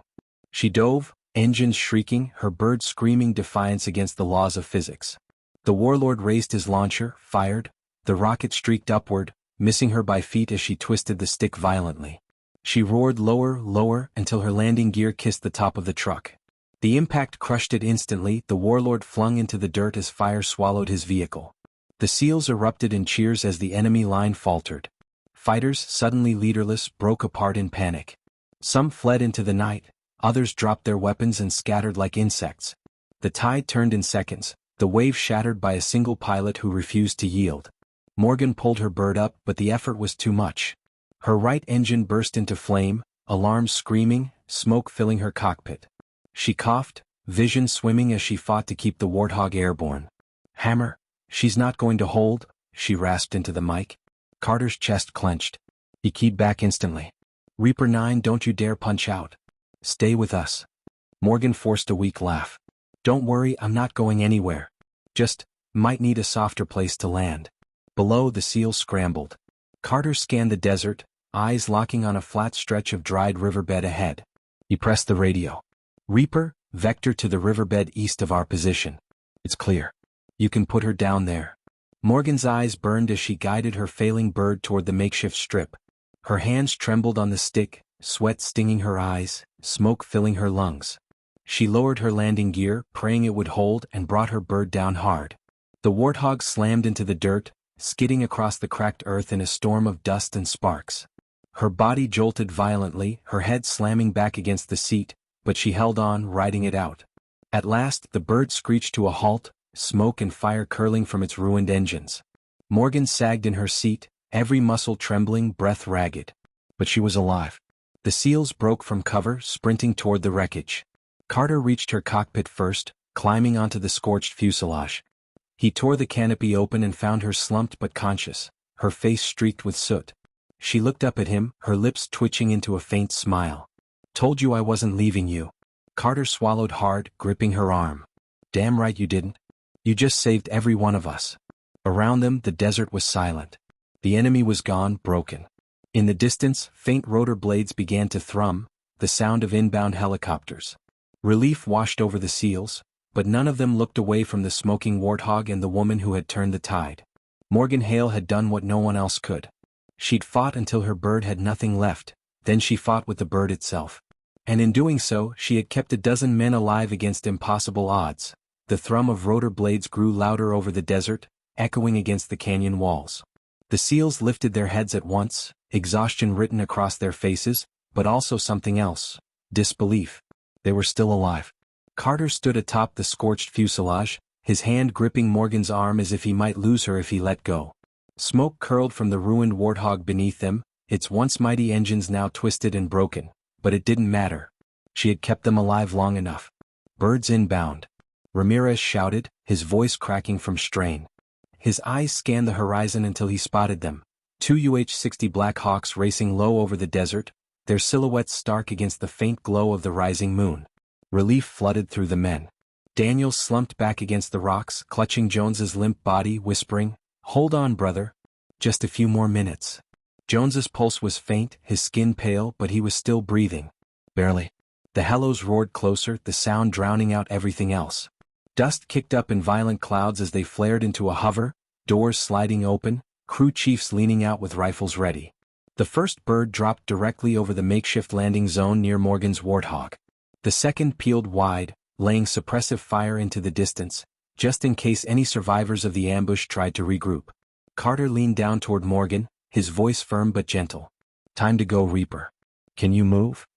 She dove, engines shrieking, her bird screaming defiance against the laws of physics. The warlord raised his launcher, fired. The rocket streaked upward, missing her by feet as she twisted the stick violently. She roared lower, lower, until her landing gear kissed the top of the truck. The impact crushed it instantly, the warlord flung into the dirt as fire swallowed his vehicle. The SEALs erupted in cheers as the enemy line faltered. Fighters, suddenly leaderless, broke apart in panic. Some fled into the night, others dropped their weapons and scattered like insects. The tide turned in seconds, the wave shattered by a single pilot who refused to yield. Morgan pulled her bird up, but the effort was too much. Her right engine burst into flame, alarms screaming, smoke filling her cockpit. She coughed, vision swimming as she fought to keep the warthog airborne. "Hammer, she's not going to hold," she rasped into the mic. Carter's chest clenched. He keyed back instantly. "Reaper 9, don't you dare punch out. Stay with us." Morgan forced a weak laugh. "Don't worry, I'm not going anywhere. Just, might need a softer place to land." Below, the SEALs scrambled. Carter scanned the desert, eyes locking on a flat stretch of dried riverbed ahead. He pressed the radio. "Reaper, vector to the riverbed east of our position. It's clear. You can put her down there." Morgan's eyes burned as she guided her failing bird toward the makeshift strip. Her hands trembled on the stick, sweat stinging her eyes, smoke filling her lungs. She lowered her landing gear, praying it would hold, and brought her bird down hard. The warthog slammed into the dirt, skidding across the cracked earth in a storm of dust and sparks. Her body jolted violently, her head slamming back against the seat, but she held on, riding it out. At last, the bird screeched to a halt, smoke and fire curling from its ruined engines. Morgan sagged in her seat, every muscle trembling, breath ragged. But she was alive. The SEALs broke from cover, sprinting toward the wreckage. Carter reached her cockpit first, climbing onto the scorched fuselage. He tore the canopy open and found her slumped but conscious, her face streaked with soot. She looked up at him, her lips twitching into a faint smile. "Told you I wasn't leaving you." Carter swallowed hard, gripping her arm. "Damn right you didn't. You just saved every one of us." Around them, the desert was silent. The enemy was gone, broken. In the distance, faint rotor blades began to thrum, the sound of inbound helicopters. Relief washed over the SEALs, but none of them looked away from the smoking warthog and the woman who had turned the tide. Morgan Hale had done what no one else could. She'd fought until her bird had nothing left, then she fought with the bird itself. And in doing so, she had kept a dozen men alive against impossible odds. The thrum of rotor blades grew louder over the desert, echoing against the canyon walls. The SEALs lifted their heads at once, exhaustion written across their faces, but also something else: disbelief. They were still alive. Carter stood atop the scorched fuselage, his hand gripping Morgan's arm as if he might lose her if he let go. Smoke curled from the ruined warthog beneath them, its once mighty engines now twisted and broken, but it didn't matter. She had kept them alive long enough. "Birds inbound," Ramirez shouted, his voice cracking from strain. His eyes scanned the horizon until he spotted them, Two UH-60 Black Hawks racing low over the desert, their silhouettes stark against the faint glow of the rising moon. Relief flooded through the men. Daniel slumped back against the rocks, clutching Jones's limp body, whispering, "Hold on, brother. Just a few more minutes." Jones's pulse was faint, his skin pale, but he was still breathing. Barely. The hellos roared closer, the sound drowning out everything else. Dust kicked up in violent clouds as they flared into a hover, doors sliding open, crew chiefs leaning out with rifles ready. The first bird dropped directly over the makeshift landing zone near Morgan's Warthog. The second peeled wide, laying suppressive fire into the distance, just in case any survivors of the ambush tried to regroup. Carter leaned down toward Morgan, his voice firm but gentle. "Time to go, Reaper. Can you move?"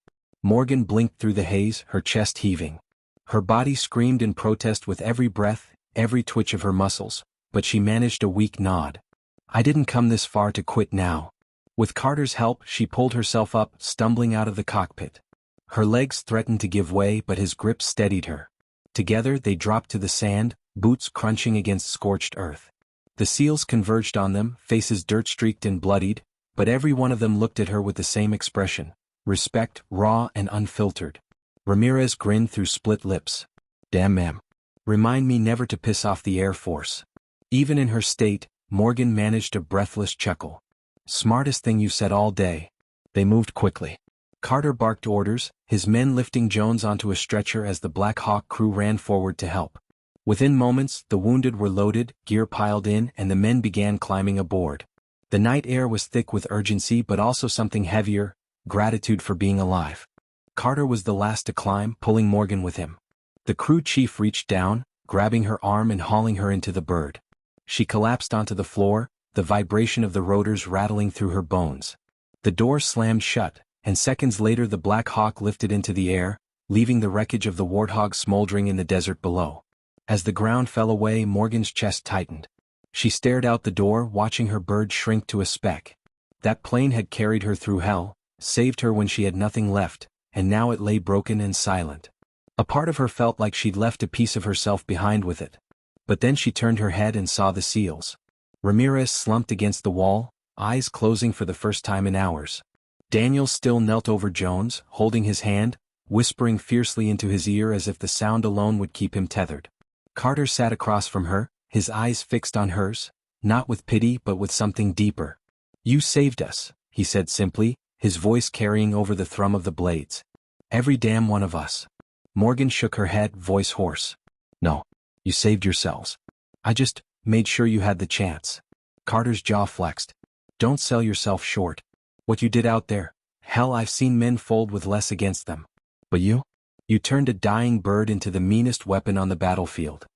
Morgan blinked through the haze, her chest heaving. Her body screamed in protest with every breath, every twitch of her muscles, but she managed a weak nod. "I didn't come this far to quit now." With Carter's help, she pulled herself up, stumbling out of the cockpit. Her legs threatened to give way, but his grip steadied her. Together they dropped to the sand, boots crunching against scorched earth. The SEALs converged on them, faces dirt-streaked and bloodied, but every one of them looked at her with the same expression: respect, raw and unfiltered. Ramirez grinned through split lips. "Damn, ma'am. Remind me never to piss off the Air Force." Even in her state, Morgan managed a breathless chuckle. "Smartest thing you said all day." They moved quickly. Carter barked orders, his men lifting Jones onto a stretcher as the Black Hawk crew ran forward to help. Within moments, the wounded were loaded, gear piled in, and the men began climbing aboard. The night air was thick with urgency but also something heavier: gratitude for being alive. Carter was the last to climb, pulling Morgan with him. The crew chief reached down, grabbing her arm and hauling her into the bird. She collapsed onto the floor, the vibration of the rotors rattling through her bones. The door slammed shut, and seconds later the Black Hawk lifted into the air, leaving the wreckage of the Warthog smoldering in the desert below. As the ground fell away, Morgan's chest tightened. She stared out the door, watching her bird shrink to a speck. That plane had carried her through hell, saved her when she had nothing left, and now it lay broken and silent. A part of her felt like she'd left a piece of herself behind with it. But then she turned her head and saw the SEALs. Ramirez slumped against the wall, eyes closing for the first time in hours. Daniel still knelt over Jones, holding his hand, whispering fiercely into his ear as if the sound alone would keep him tethered. Carter sat across from her, his eyes fixed on hers, not with pity but with something deeper. "You saved us," he said simply, his voice carrying over the thrum of the blades. "Every damn one of us." Morgan shook her head, voice hoarse. "No. You saved yourselves. I just made sure you had the chance." Carter's jaw flexed. "Don't sell yourself short. What you did out there, hell, I've seen men fold with less against them. But you turned a dying bird into the meanest weapon on the battlefield."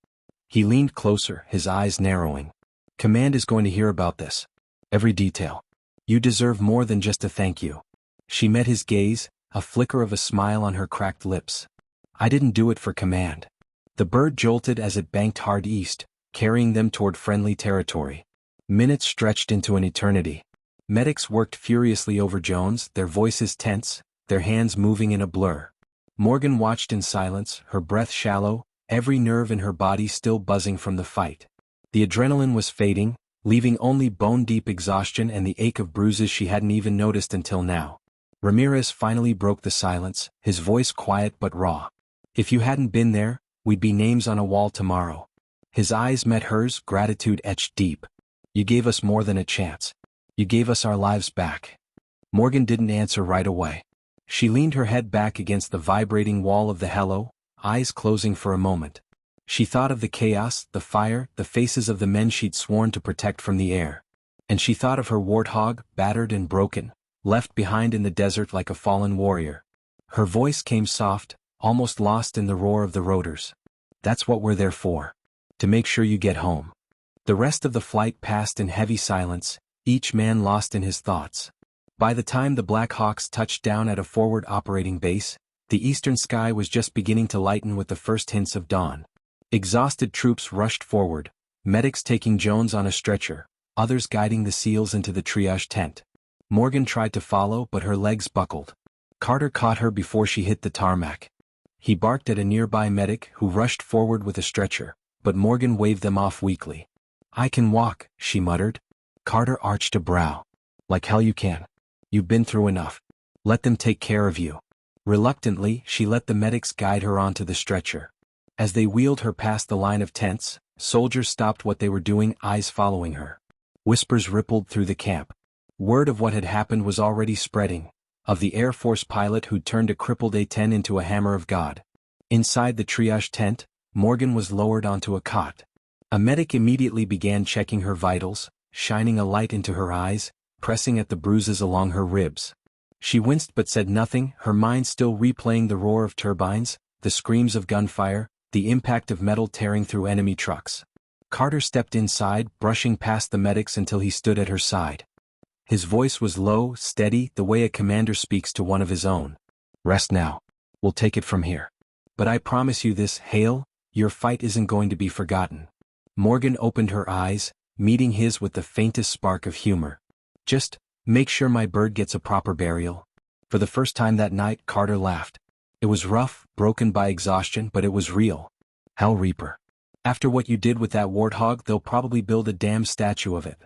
He leaned closer, his eyes narrowing. "Command is going to hear about this. Every detail. You deserve more than just a thank you." She met his gaze, a flicker of a smile on her cracked lips. "I didn't do it for command." The bird jolted as it banked hard east, carrying them toward friendly territory. Minutes stretched into an eternity. Medics worked furiously over Jones, their voices tense, their hands moving in a blur. Morgan watched in silence, her breath shallow, every nerve in her body still buzzing from the fight. The adrenaline was fading, leaving only bone-deep exhaustion and the ache of bruises she hadn't even noticed until now. Ramirez finally broke the silence, his voice quiet but raw. "If you hadn't been there, we'd be names on a wall tomorrow." His eyes met hers, gratitude etched deep. "You gave us more than a chance. You gave us our lives back." Morgan didn't answer right away. She leaned her head back against the vibrating wall of the helo, eyes closing for a moment. She thought of the chaos, the fire, the faces of the men she'd sworn to protect from the air. And she thought of her Warthog, battered and broken, left behind in the desert like a fallen warrior. Her voice came soft, almost lost in the roar of the rotors. "That's what we're there for. To make sure you get home." The rest of the flight passed in heavy silence, each man lost in his thoughts. By the time the Black Hawks touched down at a forward operating base, the eastern sky was just beginning to lighten with the first hints of dawn. Exhausted troops rushed forward, medics taking Jones on a stretcher, others guiding the SEALs into the triage tent. Morgan tried to follow but her legs buckled. Carter caught her before she hit the tarmac. He barked at a nearby medic who rushed forward with a stretcher, but Morgan waved them off weakly. "I can walk," she muttered. Carter arched a brow. Like hell you can. You've been through enough. Let them take care of you. Reluctantly, she let the medics guide her onto the stretcher. As they wheeled her past the line of tents, soldiers stopped what they were doing, eyes following her. Whispers rippled through the camp. Word of what had happened was already spreading, of the Air Force pilot who'd turned a crippled A-10 into a hammer of God. Inside the triage tent, Morgan was lowered onto a cot. A medic immediately began checking her vitals, shining a light into her eyes, pressing at the bruises along her ribs. She winced but said nothing, her mind still replaying the roar of turbines, the screams of gunfire, the impact of metal tearing through enemy trucks. Carter stepped inside, brushing past the medics until he stood at her side. His voice was low, steady, the way a commander speaks to one of his own. Rest now. We'll take it from here. But I promise you this, Hale, your fight isn't going to be forgotten. Morgan opened her eyes, meeting his with the faintest spark of humor. Just make sure my bird gets a proper burial. For the first time that night, Carter laughed. It was rough, broken by exhaustion, but it was real. Hell Reaper. After what you did with that warthog, they'll probably build a damn statue of it.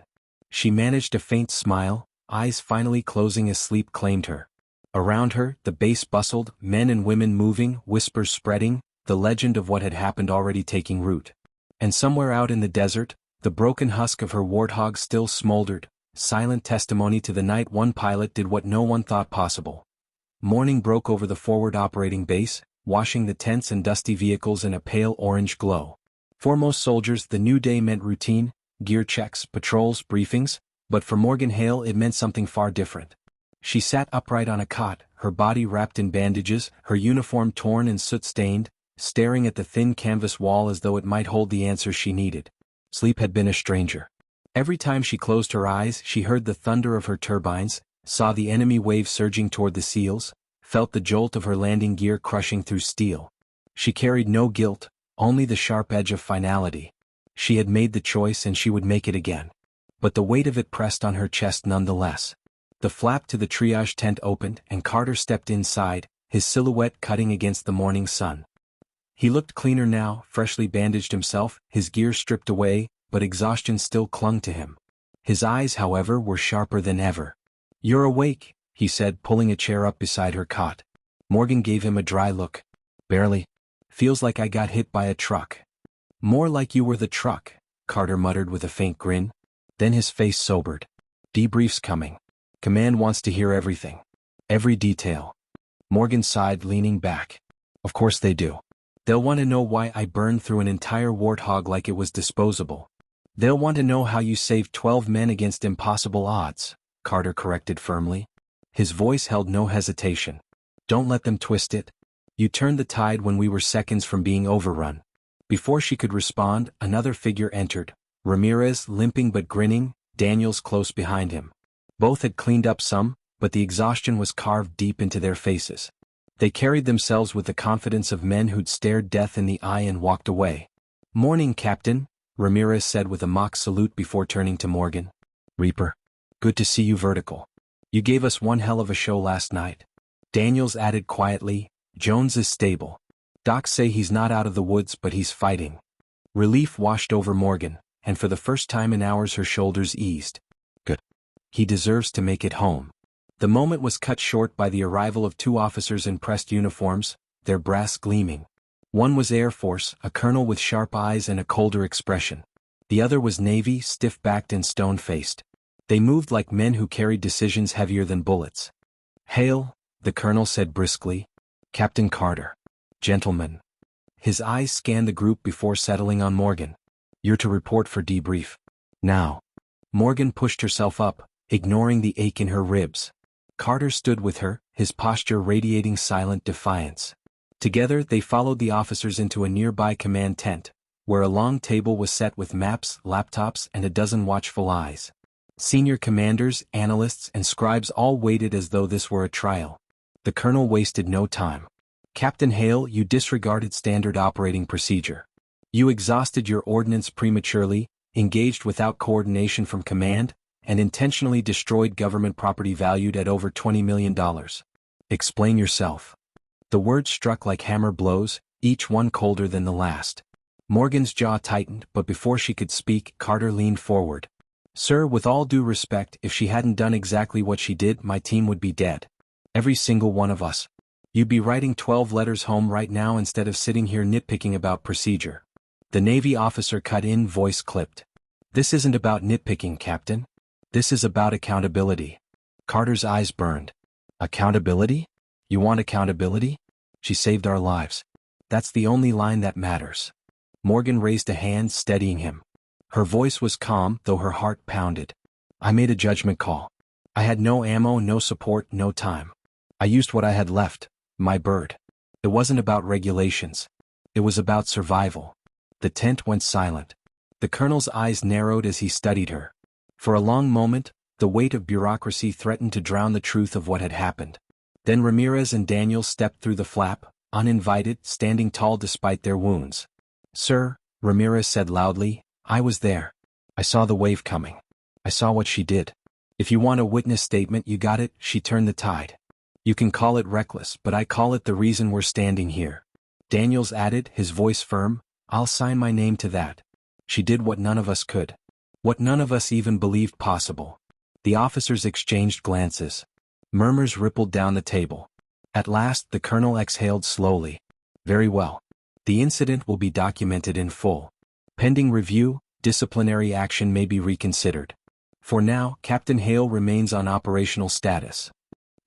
She managed a faint smile, eyes finally closing as sleep claimed her. Around her, the base bustled, men and women moving, whispers spreading, the legend of what had happened already taking root. And somewhere out in the desert, the broken husk of her warthog still smoldered, silent testimony to the night one pilot did what no one thought possible. Morning broke over the forward operating base, washing the tents and dusty vehicles in a pale orange glow. For most soldiers, the new day meant routine, gear checks, patrols, briefings, but for Morgan Hale it meant something far different. She sat upright on a cot, her body wrapped in bandages, her uniform torn and soot-stained, staring at the thin canvas wall as though it might hold the answers she needed. Sleep had been a stranger. Every time she closed her eyes, she heard the thunder of her turbines, saw the enemy wave surging toward the seals, felt the jolt of her landing gear crushing through steel. She carried no guilt, only the sharp edge of finality. She had made the choice and she would make it again. But the weight of it pressed on her chest nonetheless. The flap to the triage tent opened and Carter stepped inside, his silhouette cutting against the morning sun. He looked cleaner now, freshly bandaged himself, his gear stripped away, but exhaustion still clung to him. His eyes, however, were sharper than ever. "You're awake," he said, pulling a chair up beside her cot. Morgan gave him a dry look. "Barely. Feels like I got hit by a truck." "More like you were the truck," Carter muttered with a faint grin. Then his face sobered. "Debrief's coming. Command wants to hear everything. Every detail." Morgan sighed, leaning back. "Of course they do. They'll want to know why I burned through an entire warthog like it was disposable. They'll want to know how you saved 12 men against impossible odds," Carter corrected firmly. His voice held no hesitation. "Don't let them twist it. You turned the tide when we were seconds from being overrun." Before she could respond, another figure entered, Ramirez limping but grinning, Daniels close behind him. Both had cleaned up some, but the exhaustion was carved deep into their faces. They carried themselves with the confidence of men who'd stared death in the eye and walked away. "Morning, Captain," Ramirez said with a mock salute before turning to Morgan. "Reaper. Good to see you vertical. You gave us one hell of a show last night." Daniels added quietly, "Jones is stable. Docs say he's not out of the woods but he's fighting." Relief washed over Morgan, and for the first time in hours her shoulders eased. "Good. He deserves to make it home." The moment was cut short by the arrival of two officers in pressed uniforms, their brass gleaming. One was Air Force, a colonel with sharp eyes and a colder expression. The other was Navy, stiff-backed and stone-faced. They moved like men who carried decisions heavier than bullets. "Hail," the colonel said briskly. "Captain Carter. Gentlemen." His eyes scanned the group before settling on Morgan. "You're to report for debrief. Now." Morgan pushed herself up, ignoring the ache in her ribs. Carter stood with her, his posture radiating silent defiance. Together they followed the officers into a nearby command tent, where a long table was set with maps, laptops, and a dozen watchful eyes. Senior commanders, analysts, and scribes all waited as though this were a trial. The colonel wasted no time. "Captain Hale, you disregarded standard operating procedure. You exhausted your ordnance prematurely, engaged without coordination from command, and intentionally destroyed government property valued at over $20 million. Explain yourself." The words struck like hammer blows, each one colder than the last. Morgan's jaw tightened, but before she could speak, Carter leaned forward. Sir, with all due respect, if she hadn't done exactly what she did, my team would be dead. Every single one of us. You'd be writing 12 letters home right now instead of sitting here nitpicking about procedure. The Navy officer cut in, voice clipped. This isn't about nitpicking, Captain. This is about accountability. Carter's eyes burned. Accountability? You want accountability? She saved our lives. That's the only line that matters. Morgan raised a hand, steadying him. Her voice was calm, though her heart pounded. I made a judgment call. I had no ammo, no support, no time. I used what I had left, my bird. It wasn't about regulations. It was about survival. The tent went silent. The colonel's eyes narrowed as he studied her. For a long moment, the weight of bureaucracy threatened to drown the truth of what had happened. Then Ramirez and Daniel stepped through the flap, uninvited, standing tall despite their wounds. Sir, Ramirez said loudly, I was there. I saw the wave coming. I saw what she did. If you want a witness statement, you got it. She turned the tide. You can call it reckless, but I call it the reason we're standing here. Daniels added, his voice firm, I'll sign my name to that. She did what none of us could. What none of us even believed possible. The officers exchanged glances. Murmurs rippled down the table. At last, the colonel exhaled slowly. Very well. The incident will be documented in full. Pending review, disciplinary action may be reconsidered. For now, Captain Hale remains on operational status.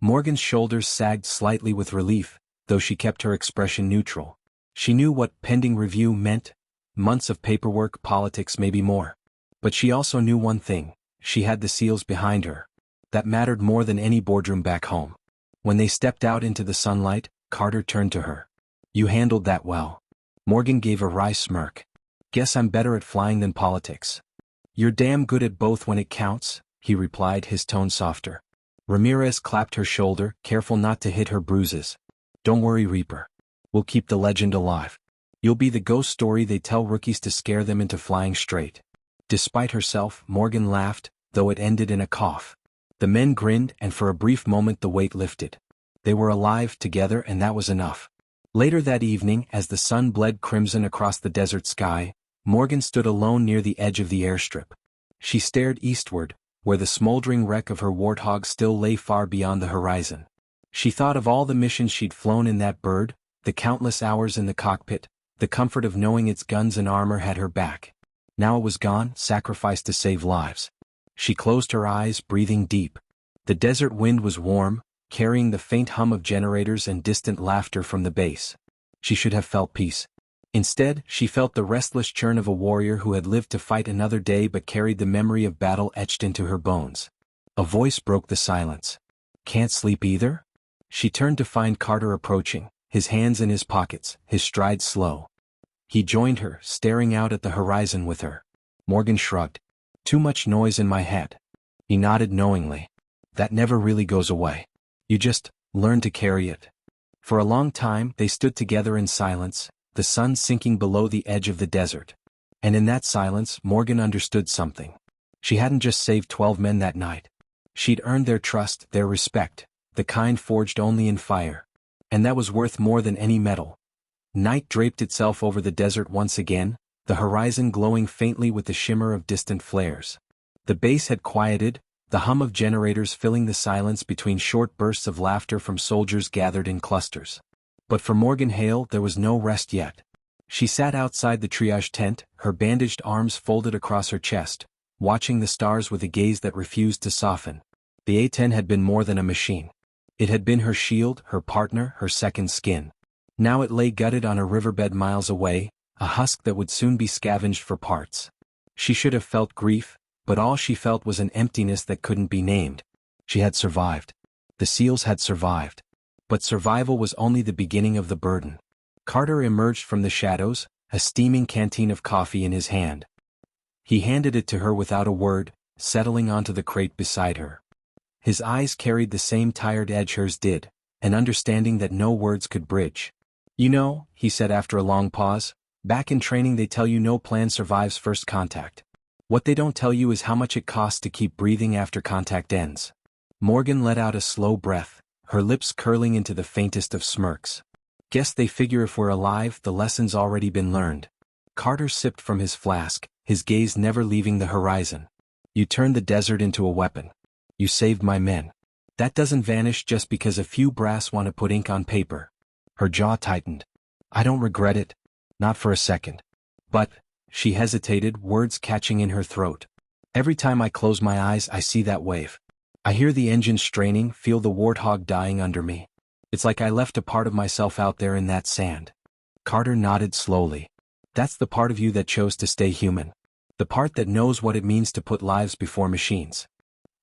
Morgan's shoulders sagged slightly with relief, though she kept her expression neutral. She knew what pending review meant. Months of paperwork, politics, maybe more. But she also knew one thing. She had the SEALs behind her. That mattered more than any boardroom back home. When they stepped out into the sunlight, Carter turned to her. You handled that well. Morgan gave a wry smirk. Guess I'm better at flying than politics. You're damn good at both when it counts, he replied, his tone softer. Ramirez clapped her shoulder, careful not to hit her bruises. Don't worry, Reaper. We'll keep the legend alive. You'll be the ghost story they tell rookies to scare them into flying straight. Despite herself, Morgan laughed, though it ended in a cough. The men grinned, and for a brief moment the weight lifted. They were alive together, and that was enough. Later that evening, as the sun bled crimson across the desert sky, Morgan stood alone near the edge of the airstrip. She stared eastward, where the smoldering wreck of her Warthog still lay far beyond the horizon. She thought of all the missions she'd flown in that bird, the countless hours in the cockpit, the comfort of knowing its guns and armor had her back. Now it was gone, sacrificed to save lives. She closed her eyes, breathing deep. The desert wind was warm, carrying the faint hum of generators and distant laughter from the base. She should have felt peace. Instead, she felt the restless churn of a warrior who had lived to fight another day but carried the memory of battle etched into her bones. A voice broke the silence. Can't sleep either? She turned to find Carter approaching, his hands in his pockets, his stride slow. He joined her, staring out at the horizon with her. Morgan shrugged. Too much noise in my head. He nodded knowingly. That never really goes away. You just learn to carry it. For a long time, they stood together in silence, the sun sinking below the edge of the desert. And in that silence, Morgan understood something. She hadn't just saved 12 men that night. She'd earned their trust, their respect, the kind forged only in fire. And that was worth more than any medal. Night draped itself over the desert once again, the horizon glowing faintly with the shimmer of distant flares. The base had quieted, the hum of generators filling the silence between short bursts of laughter from soldiers gathered in clusters. But for Morgan Hale there was no rest yet. She sat outside the triage tent, her bandaged arms folded across her chest, watching the stars with a gaze that refused to soften. The A-10 had been more than a machine. It had been her shield, her partner, her second skin. Now it lay gutted on a riverbed miles away, a husk that would soon be scavenged for parts. She should have felt grief, but all she felt was an emptiness that couldn't be named. She had survived. The SEALs had survived. But survival was only the beginning of the burden. Carter emerged from the shadows, a steaming canteen of coffee in his hand. He handed it to her without a word, settling onto the crate beside her. His eyes carried the same tired edge hers did, an understanding that no words could bridge. You know, he said after a long pause, back in training they tell you no plan survives first contact. What they don't tell you is how much it costs to keep breathing after contact ends. Morgan let out a slow breath, her lips curling into the faintest of smirks. Guess they figure if we're alive, the lesson's already been learned. Carter sipped from his flask, his gaze never leaving the horizon. You turned the desert into a weapon. You saved my men. That doesn't vanish just because a few brass want to put ink on paper. Her jaw tightened. I don't regret it. Not for a second. But, she hesitated, words catching in her throat. Every time I close my eyes I see that wave. I hear the engine straining, feel the warthog dying under me. It's like I left a part of myself out there in that sand. Carter nodded slowly. That's the part of you that chose to stay human. The part that knows what it means to put lives before machines.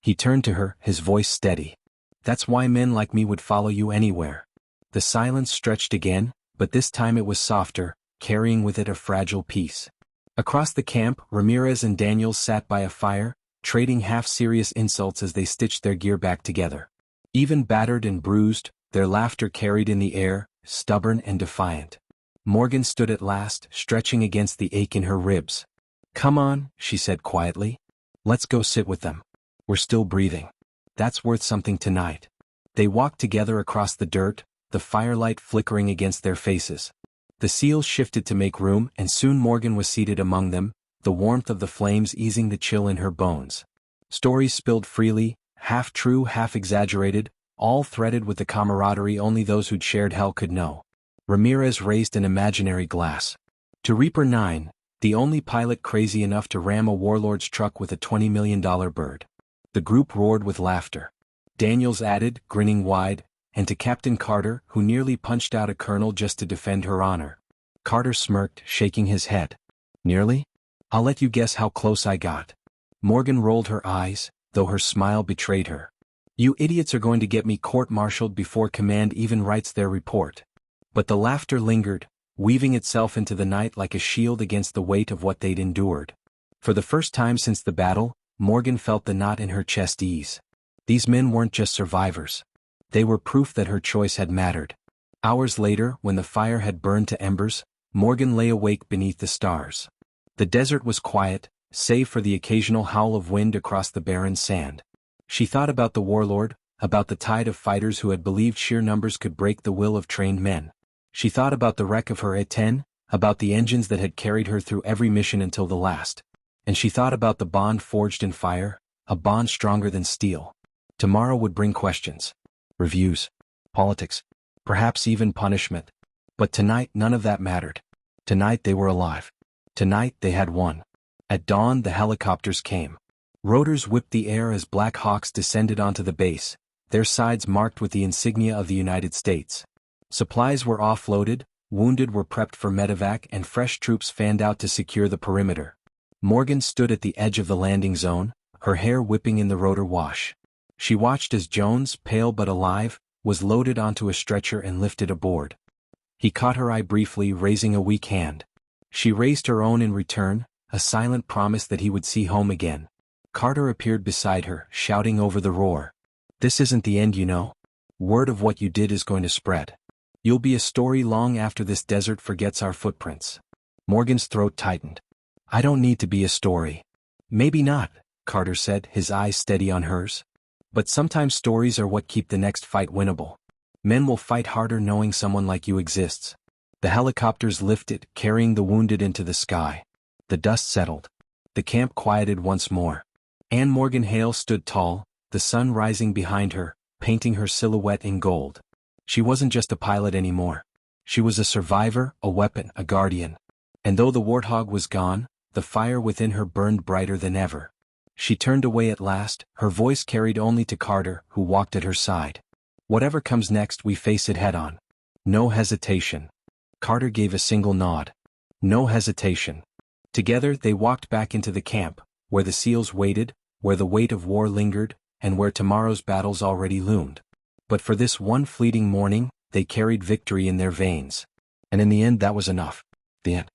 He turned to her, his voice steady. That's why men like me would follow you anywhere. The silence stretched again, but this time it was softer, carrying with it a fragile peace. Across the camp, Ramirez and Daniels sat by a fire, trading half-serious insults as they stitched their gear back together. Even battered and bruised, their laughter carried in the air, stubborn and defiant. Morgan stood at last, stretching against the ache in her ribs. Come on, she said quietly. Let's go sit with them. We're still breathing. That's worth something tonight. They walked together across the dirt, the firelight flickering against their faces. The SEALs shifted to make room, and soon Morgan was seated among them, the warmth of the flames easing the chill in her bones. Stories spilled freely, half true, half exaggerated, all threaded with the camaraderie only those who'd shared hell could know. Ramirez raised an imaginary glass. To Reaper 9, the only pilot crazy enough to ram a warlord's truck with a $20 million bird. The group roared with laughter. Daniels added, grinning wide, and to Captain Carter, who nearly punched out a colonel just to defend her honor. Carter smirked, shaking his head. Nearly? I'll let you guess how close I got. Morgan rolled her eyes, though her smile betrayed her. You idiots are going to get me court-martialed before command even writes their report. But the laughter lingered, weaving itself into the night like a shield against the weight of what they'd endured. For the first time since the battle, Morgan felt the knot in her chest ease. These men weren't just survivors. They were proof that her choice had mattered. Hours later, when the fire had burned to embers, Morgan lay awake beneath the stars. The desert was quiet, save for the occasional howl of wind across the barren sand. She thought about the warlord, about the tide of fighters who had believed sheer numbers could break the will of trained men. She thought about the wreck of her A-10, about the engines that had carried her through every mission until the last. And she thought about the bond forged in fire, a bond stronger than steel. Tomorrow would bring questions. Reviews. Politics. Perhaps even punishment. But tonight none of that mattered. Tonight they were alive. Tonight they had won. At dawn the helicopters came. Rotors whipped the air as Black Hawks descended onto the base, their sides marked with the insignia of the United States. Supplies were offloaded, wounded were prepped for medevac, and fresh troops fanned out to secure the perimeter. Morgan stood at the edge of the landing zone, her hair whipping in the rotor wash. She watched as Jones, pale but alive, was loaded onto a stretcher and lifted aboard. He caught her eye briefly, raising a weak hand. She raised her own in return, a silent promise that he would see home again. Carter appeared beside her, shouting over the roar. This isn't the end, you know. Word of what you did is going to spread. You'll be a story long after this desert forgets our footprints. Morgan's throat tightened. I don't need to be a story. Maybe not, Carter said, his eyes steady on hers. But sometimes stories are what keep the next fight winnable. Men will fight harder knowing someone like you exists. The helicopters lifted, carrying the wounded into the sky. The dust settled. The camp quieted once more. Anne Morgan Hale stood tall, the sun rising behind her, painting her silhouette in gold. She wasn't just a pilot anymore. She was a survivor, a weapon, a guardian. And though the warthog was gone, the fire within her burned brighter than ever. She turned away at last, her voice carried only to Carter, who walked at her side. Whatever comes next, we face it head-on. No hesitation. Carter gave a single nod. No hesitation. Together they walked back into the camp, where the SEALs waited, where the weight of war lingered, and where tomorrow's battles already loomed. But for this one fleeting morning, they carried victory in their veins. And in the end that was enough. The end.